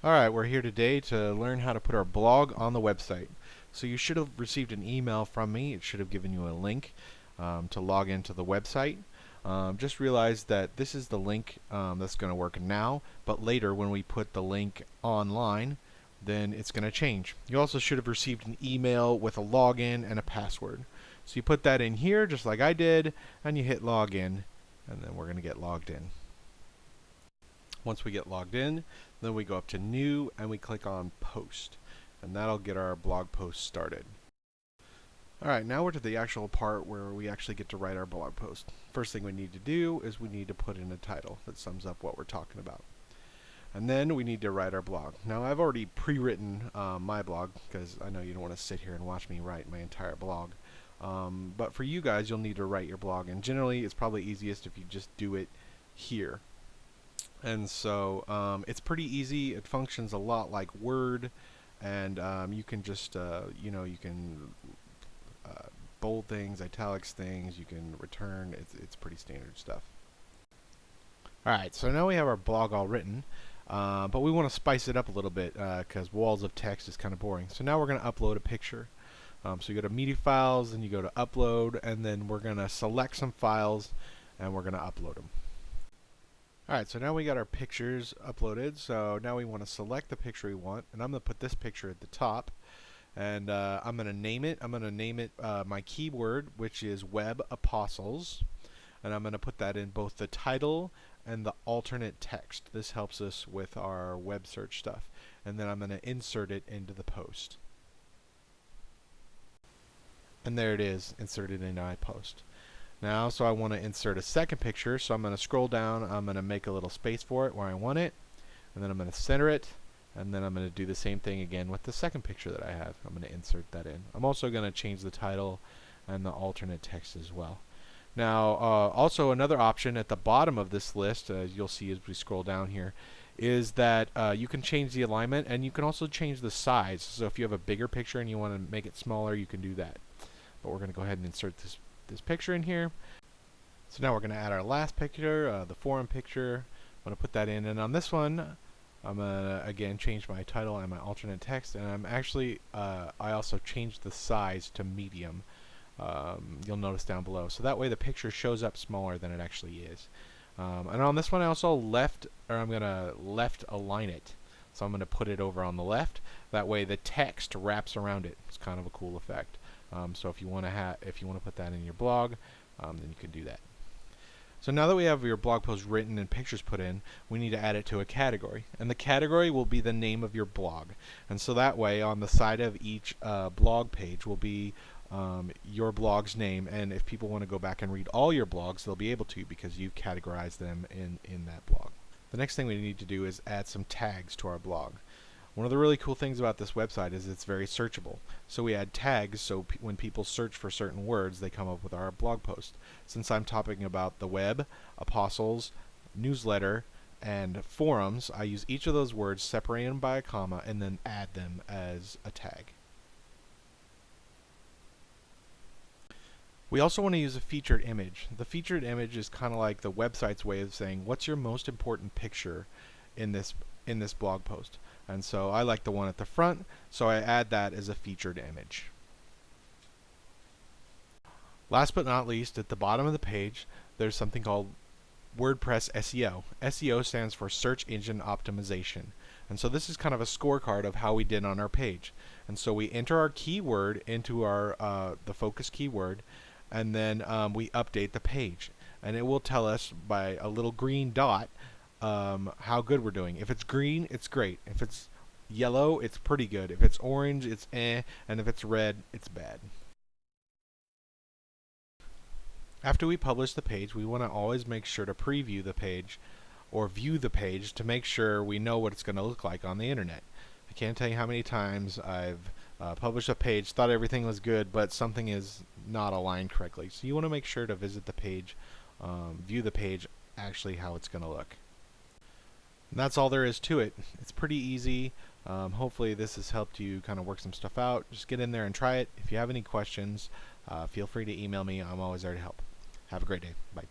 Alright, we're here today to learn how to put our blog on the website. So you should have received an email from me. It should have given you a link to log into the website. Just realize that this is the link that's going to work now, but later when we put the link online, then it's going to change. You also should have received an email with a login and a password. So you put that in here just like I did, and you hit login, and then we're going to get logged in. Once we get logged in, then we go up to new and we click on post, and that'll get our blog post started. Alright, now we're to the actual part where we actually get to write our blog post. First thing we need to do is we need to put in a title that sums up what we're talking about. And then we need to write our blog. Now I've already pre-written my blog because I know you don't want to sit here and watch me write my entire blog. But for you guys, you'll need to write your blog, and generally it's probably easiest if you just do it here. And so it's pretty easy. It functions a lot like Word, and you can just you can bold things, italics things, you can return. It's pretty standard stuff. Alright, so now we have our blog all written, but we want to spice it up a little bit because walls of text is kind of boring. So now we're going to upload a picture. So you go to media files, and you go to upload, and then we're going to select some files and we're going to upload them. Alright, so now we got our pictures uploaded, so now we want to select the picture we want, and I'm going to put this picture at the top, and I'm going to name it. I'm going to name it my keyword, which is Web Apostles, and I'm going to put that in both the title and the alternate text. This helps us with our web search stuff, and then I'm going to insert it into the post. And there it is, inserted into my post. Now, so I want to insert a second picture, so I'm going to scroll down, I'm going to make a little space for it where I want it, and then I'm going to center it, and then I'm going to do the same thing again with the second picture that I have. I'm going to insert that in. I'm also going to change the title and the alternate text as well. Now, also another option at the bottom of this list, as you'll see as we scroll down here, is that you can change the alignment, and you can also change the size. So if you have a bigger picture and you want to make it smaller, you can do that. But we're going to go ahead and insert this picture in here. So now we're going to add our last picture, the forum picture. I'm going to put that in, and on this one I'm going to again change my title and my alternate text, and I'm actually I also changed the size to medium. You'll notice down below, so that way the picture shows up smaller than it actually is. And on this one I also I'm going to left align it, so I'm going to put it over on the left. That way the text wraps around it. It's kind of a cool effect. So if you want to put that in your blog, then you can do that. So now that we have your blog post written and pictures put in, we need to add it to a category, and the category will be the name of your blog. And so that way, on the side of each blog page will be your blog's name, and if people want to go back and read all your blogs, they'll be able to because you've categorized them in that blog. The next thing we need to do is add some tags to our blog. One of the really cool things about this website is it's very searchable. So we add tags so when people search for certain words, they come up with our blog post. Since I'm talking about the web, apostles, newsletter, and forums, I use each of those words, separate them by a comma, and then add them as a tag. We also want to use a featured image. The featured image is kind of like the website's way of saying, what's your most important picture in this blog post? And so I like the one at the front, so I add that as a featured image. Last but not least, at the bottom of the page, there's something called WordPress SEO. SEO stands for Search Engine Optimization. And so this is kind of a scorecard of how we did on our page. And so we enter our keyword into our the focus keyword, and then we update the page. And it will tell us by a little green dot how good we're doing. If it's green, it's great. If it's yellow, it's pretty good. If it's orange, it's eh, and if it's red, it's bad. After we publish the page, we want to always make sure to preview the page or view the page to make sure we know what it's going to look like on the internet. I can't tell you how many times I've published a page, thought everything was good, but something is not aligned correctly. So you want to make sure to visit the page, view the page, actually how it's going to look. And that's all there is to it. It's pretty easy. Hopefully this has helped you kind of work some stuff out. Just get in there and try it. If you have any questions, feel free to email me. I'm always there to help. Have a great day. Bye.